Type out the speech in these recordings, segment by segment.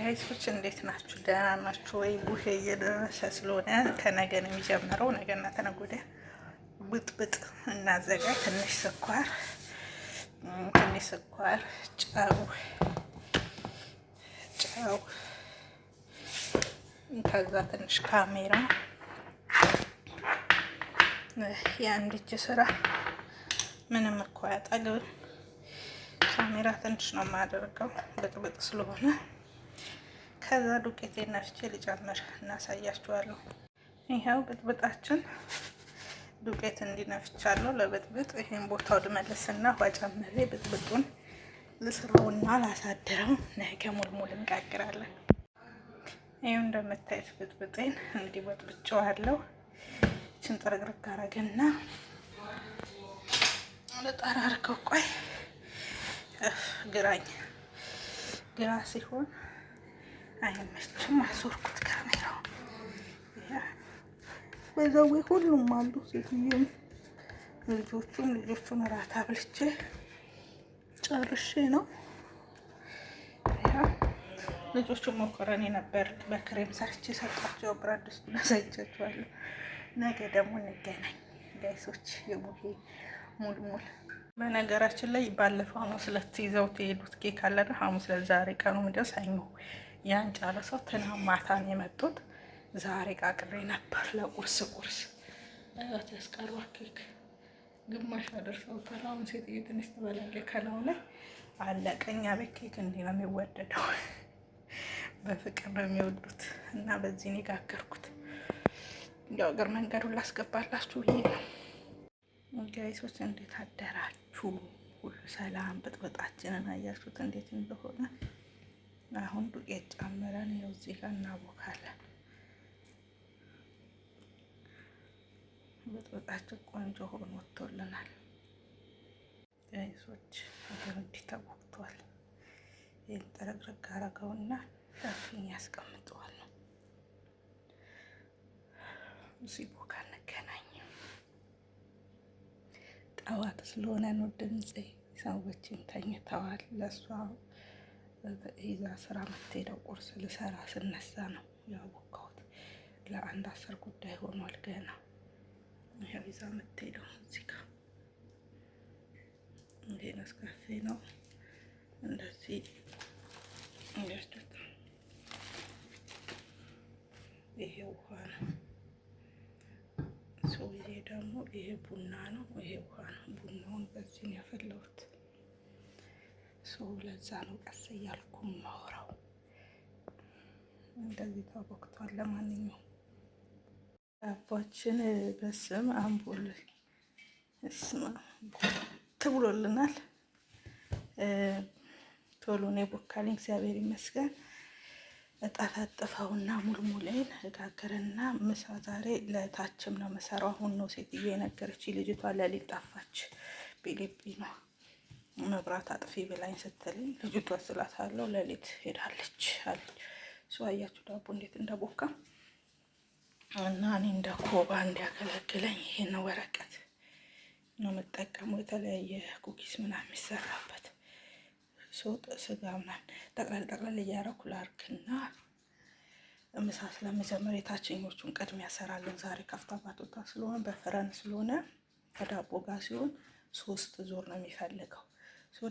ጋይሶች እንዴት ናችሁ? ደህና ናችሁ ወይ? ቡሄ እየደረሰ ስለሆነ ከነገ ነው የሚጀምረው። ነገና ተነገ ወዲያ ብጥብጥ እናዘጋጅ። ትንሽ ስኳር፣ ጨው፣ ከዛ ትንሽ ካሜራ። የአንድ እጅ ስራ ምንም እኮ አያጠግብም። ካሜራ ትንሽ ነው የማደርገው ብጥብጥ ስለሆነ። ከዛ ዱቄቴን ነፍቼ ልጨምር እናሳያችኋለሁ። ይኸው ብጥብጣችን ዱቄት እንዲነፍቻለሁ ለብጥብጥ። ይሄን ቦታው ልመልስና ውሃ ጨምሬ ብጥብጡን ልስራውና ላሳድረው። ነገ ሙልሙል እንጋግራለን። ይኸው እንደምታዩት ብጥብጤን እንዲህ በጥብጬዋለሁ። ይችን ጥርግርግ አረግና ልጠራርከው። ቆይ ግራ ሲሆን አይመችም። አዞርኩት ካሜራው። በዛው ሁሉም አሉ። ሴትዬም ልጆቹን እራት አብልቼ ጨርሼ ነው። ልጆቹን መኮረኒ ነበር በክሬም ሰርቼ ሰጣቸው። ብረት ድስቱን አሳይቻቸዋለሁ። ነገ ደግሞ እንገናኝ ጋይሶች። የቡሄ ሙልሙል በነገራችን ላይ ባለፈው ሐሙስ ዕለት ይዘው የሄዱት ኬክ አለ አይደል? ሐሙስ ዕለት ዛሬ ቀኑ ምንድን ሰኞ። ያን ጨርሰው ትናንት ማታ ነው የመጡት። ዛሬ ቃቅሬ ነበር ለቁርስ ያስቀሯ ኬክ ግማሽ አደርሰውታል። አሁን ሴትዬ ትንሽ ትበላለች ከላዩ ላይ አለቀ። እኛ ቤት ኬክ እንዲህ ነው የሚወደደው፣ በፍቅር ነው የሚወዱት። እና በዚህ ነው የጋገርኩት። ያው እግር መንገዱን ላስገባላችሁ ብዬ ነው። ጋይሶች እንዴት አደራችሁ? ሁሉ ሰላም? ብጥብጣችንን አያችሁት እንዴት እንደሆነ። አሁን ዱቄት ጨምረን ይኸው እዚህ ጋር እናቦካለን። ብጥብጣችን ቆንጆ ሆኖ ወጥቶልናል ጋይሶች። እንዲህ ተቦክቷል። ይህን ጥርግርግ አረገውና ሸፍኜ ያስቀምጠዋለሁ። ሲቦካ እንገናኝ። ጠዋት ስለሆነ ነው ድምፄ። ሰዎችም ተኝተዋል። ለእሷ ይዛ ስራ የምትሄደው ቁርስ ልሰራ ስነሳ ነው ያቦካሁት። ለአንድ 10 ጉዳይ ሆኗል ገና። ይኸው ይዛ የምትሄደው እዚህ ጋር ይሄ ነስካፌ ነው። እንደዚህ ይሄ ውሃ ነው። ሰውዬ ደግሞ ይሄ ቡና ነው። ይሄ ውሃ ነው። ቡናውን በዚህ ነው ያፈላሁት። ለዛ ነው ቀስ እያልኩ ማውራው። እንደዚህ ተቦክቷል። ለማንኛውም ዳቦችን በስም አምቦል ትብሎልናል። ቶሎ ነው የቦካልኝ፣ እግዚአብሔር ይመስገን። እጠፈጥፈውና ሙልሙሌን እጋግርና ምሳ ዛሬ ለታችም ነው መሰራው። አሁን ነው ሴትዮ የነገረች። ልጅቷ ለሊት ጠፋች። ፊሊፒኖ መብራት አጥፊ ብላኝ ስትልኝ ልጅቷ ስላታለው ለሊት ሄዳለች አለች። እሱ አያችሁ ዳቦ እንዴት እንደቦካ እና እኔ እንደ ኮባ እንዲያገለግለኝ ይሄን ወረቀት ነው የምጠቀመው። የተለያየ ኩኪስ ምናምን የሚሰራበት ስጋ ምናምን ጠቅላላ እያደረኩ ላርክና ምሳ ስለመጀመር የታችኞቹን ቅድሚያ እሰራለሁ። ዛሬ ከፍታ ባቶታ ስለሆነ በፍረን ስለሆነ ከዳቦ ጋር ሲሆን 3 ዙር ነው የሚፈልገው።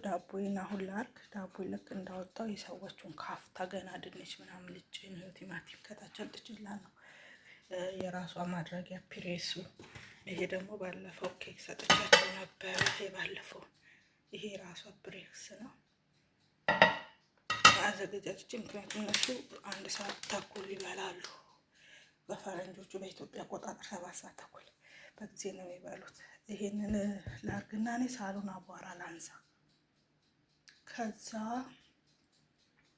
ዳቦዬን አሁን ላርክ። ዳቦ ልክ እንዳወጣው የሰዎቹን ካፍታ ገና ድንች ምናምን ልጭ ነው። ቲማቲም ከታች አልጥችላ ነው የራሷ ማድረጊያ ፒሬሱ። ይሄ ደግሞ ባለፈው ኬክ ሰጥቻቸው ነበር። የባለፈው ይሄ ራሷ ፕሬክስ ነው አዘገጃጅቼ። ምክንያቱም እነሱ 1 ሰዓት ተኩል ይበላሉ በፈረንጆቹ፣ በኢትዮጵያ አቆጣጠር 7 ሰዓት ተኩል በጊዜ ነው የሚበሉት። ይሄንን ላርግና እኔ ሳሎን አቧራ ላንሳ። ከዛ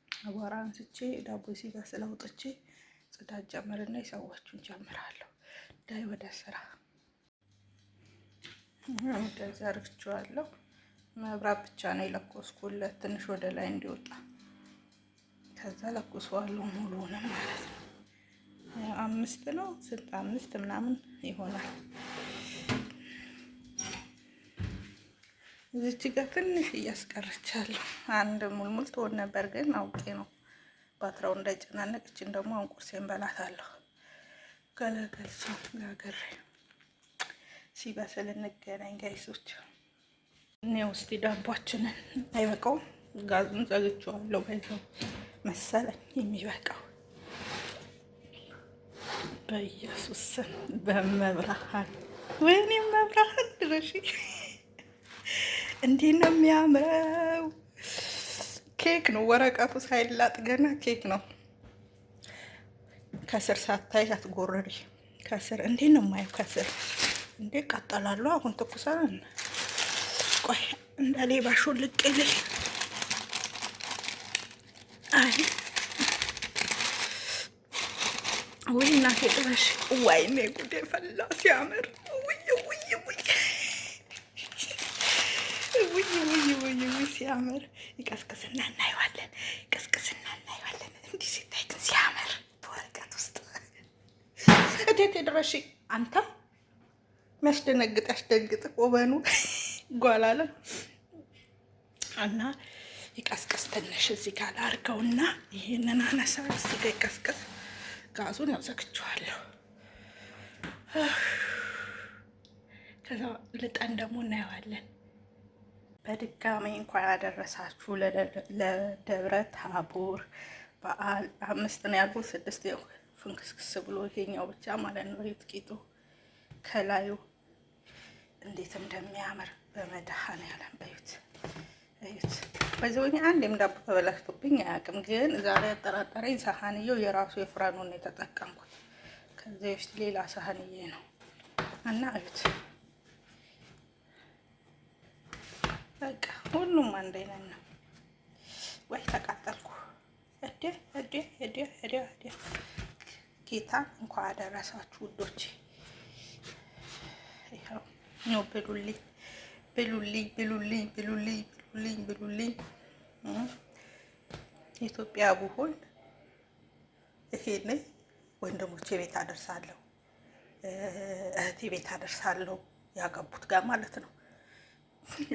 አቧራ አንስቼ ዳቦ ሲበስል አውጥቼ ጽዳት ጀምርና የሰዎቹን ጀምራለሁ። ዳይ ወደ ስራ። እንደዚህ አርግቼዋለሁ። መብራት ብቻ ነው የለኮስኩለት ትንሽ ወደ ላይ እንዲወጣ። ከዛ ለኩሰዋለሁ ሙሉውንም ማለት ነው። 5 ነው 5 ምናምን ይሆናል። እዚች ጋር ትንሽ እያስቀረቻለሁ። አንድ ሙልሙል ትሆን ነበር ግን አውቄ ነው ባትራው እንዳይጨናነቅችን ደግሞ አሁን ቁርሴን በላታለሁ። ገለገልችን ጋገሬ ሲበስል እንገናኝ ጋይሶች። እኔ ውስጥ ዳቧችንን አይበቃውም፣ ጋዙን ዘግቼዋለሁ። ባይዘው መሰለኝ የሚበቃው በኢየሱስ ስም በመብርሃን ወይኔ መብርሃን ድረሽ እንዴት ነው የሚያምረው! ኬክ ነው ወረቀቱ ሳይላጥ ገና ኬክ ነው። ከስር ሳታይ አትጎረሪ። ከስር እንዴት ነው የማየው? ከስር እንዴ ቀጠላሉ። አሁን ትኩሳን ቆይ እንደ ሌባ ሹልቅ ልል። አይ ወይ እናቴ ጥበሽ! ወይኔ ጉዴ ፈላ ሲያምር! ውይ ውይ ውይ ውይ ሲያምር! ይቀስቅስና እናየዋለን። ይቀስቅስና እናየዋለን። እንዲህ ሲታይ ግን ሲያምር በወረቀት ውስጥ እቴቴ ድረሽ አንተ የሚያስደነግጥ ያስደንግጥ ቆበኑ ጓላለ እና ይቀስቅስ ትንሽ እዚህ ጋር ላድርገውና ይህንን አነሳ። እዚህ ጋር ይቀስቅስ። ጋዙን ያው ዘግቼዋለሁ። ከዛ ልጠን ደግሞ እናየዋለን። በድጋሚ እንኳን ያደረሳችሁ ለደብረ ታቦር በዓል። 5 ነው ያልኩት 6 ያው ፍንክስክስ ብሎ ይሄኛው ብቻ ማለት ነው። ቂጡ ከላዩ እንዴት እንደሚያምር በመድኃኔዓለም በዩት እዩት። በዚህኛ አንዴም ዳቦ ተበላሽቶብኝ አያውቅም። ግን ዛሬ ያጠራጠረኝ ሳህንየው የራሱ የፍራኑን ነው የተጠቀምኩት። ከዚህ ውስጥ ሌላ ሳህንዬ ነው እና እዩት። በቃ ሁሉም አንድ አይነት ነው። ወይ ተቃጠልኩ። ጌታ እንኳን አደረሳችሁ ውዶቼ። ይኸው ነው። ብሉልኝ ብሉልኝ ብሉልኝ ብሉልኝ ብሉልኝ ብሉልኝ። ኢትዮጵያ ብሆን ይሄን ወንድሞቼ ቤት አደርሳለሁ፣ እህቴ ቤት አደርሳለሁ፣ ያገቡት ጋር ማለት ነው።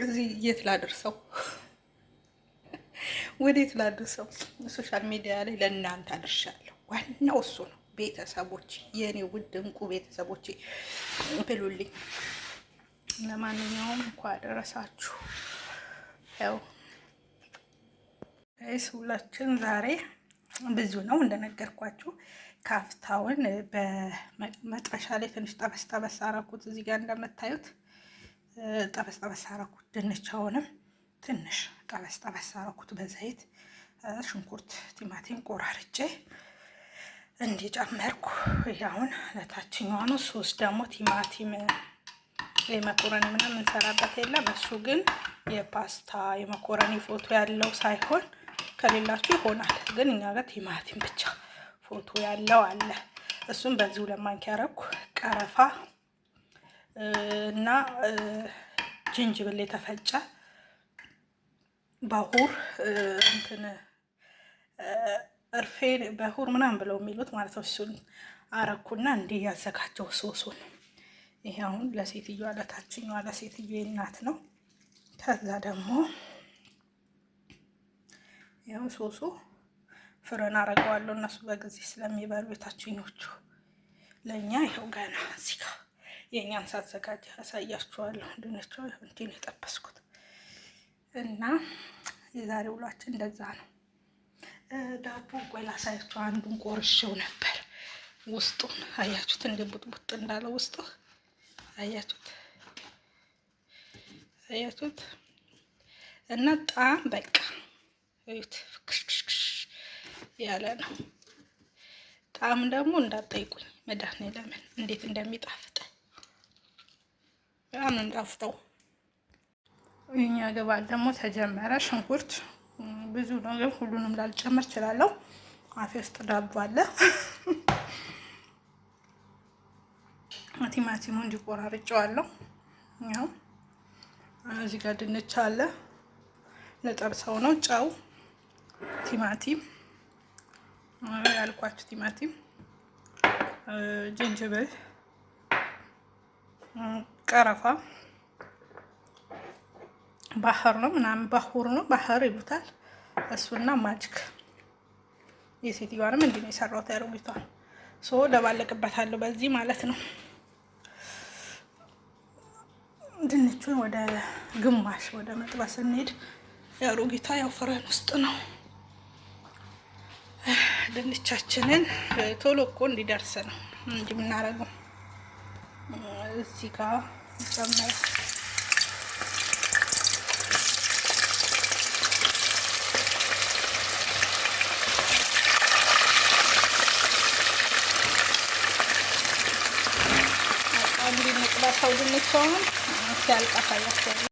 እዚህ የት ላደርሰው? ወዴት ላደርሰው? ሶሻል ሚዲያ ላይ ለእናንተ አደርሻለሁ። ዋናው እሱ ነው። ቤተሰቦች፣ የእኔ ውድ እንቁ ቤተሰቦቼ ብሉልኝ። ለማንኛውም እንኳን አደረሳችሁ። ያው ሁላችን ዛሬ ብዙ ነው እንደነገርኳችሁ። ካፍታውን በመጥበሻ ላይ ትንሽ ጠበስ ጠበስ አረኩት። እዚህ ጋር እንደምታዩት ጠበስ ጠበስ አረኩት። ድንቻውንም ትንሽ ጠበስ ጠበስ አረኩት በዘይት። ሽንኩርት፣ ቲማቲም ቆራርጬ እንዲጨመርኩ ያሁን ለታችኛው ነው። ሶስት ደግሞ ቲማቲም የመኮረኒ ምናምን እንሰራበት የለም። እሱ ግን የፓስታ የመኮረኒ ፎቶ ያለው ሳይሆን ከሌላችሁ ይሆናል። ግን እኛ ጋር ቲማቲም ብቻ ፎቶ ያለው አለ። እሱም በዚሁ ለማንኪያ ያረኩ ቀረፋ እና ጅንጅብል የተፈጨ ባሁር እንትን እርፌ በሁር ምናምን ብለው የሚሉት ማለት ነው። እሱን አረኩና እንዲህ ያዘጋጀው ሶሱን። ይሄ አሁን ለሴትዮዋ ለታችኛዋ ለሴትዮዋ እናት ነው። ከዛ ደግሞ ያው ሶሱ ፍረን አረገዋለሁ። እነሱ በጊዜ ስለሚበሉ የታችኞቹ። ለኛ ይኸው ገና እዚህ ጋር የኛን ሳዘጋጅ አሳያችኋለሁ። ድንቻው እንትን የጠበስኩት እና የዛሬ ውሏችን እንደዛ ነው። ዳቦ ቆይ ላሳያችሁ። አንዱን ቆርሼው ነበር። ውስጡን አያችሁት? እንደ ቡጥቡጥ እንዳለው ውስጡ አያችሁት? አያችሁት? እና ጣም በቃ እዩት፣ ፍክሽክሽ ያለ ነው። ጣም ደግሞ እንዳትጠይቁኝ መድኃኒዓለም እንዴት እንደሚጣፍጥ በጣም እንዳፍጠው። እኛ ገባል ደግሞ ተጀመረ። ሽንኩርት ብዙ ነገር ሁሉንም ላልጨምር እችላለሁ። አፌ ውስጥ ዳቦ አለ። ቲማቲሙ እንዲቆራርጨዋለሁ። ያው እዚህ ጋር ድንች አለ ለጠብሰው ነው። ጨው፣ ቲማቲም ያልኳችሁ ቲማቲም፣ ጅንጅብል፣ ቀረፋ፣ ባህር ነው ምናምን ባህር ነው ባህር ይሉታል እሱና ማጅክ የሴትዮዋንም እንዲህ ነው የሰራሁት ያሮጊቷን። ሶ ደባለቅበታለሁ በዚህ ማለት ነው። ድንቹን ወደ ግማሽ ወደ መጥበስ ስንሄድ ያሮጊቷ ያው ፍረን ውስጥ ነው። ድንቻችንን ቶሎ እኮ እንዲደርስ ነው እንጂ የምናደርገው እዚህ ጋር ጨምረ እንግዲህ መጥበሻው ድንቹን ሲያልቅ አሳያችኋለሁ።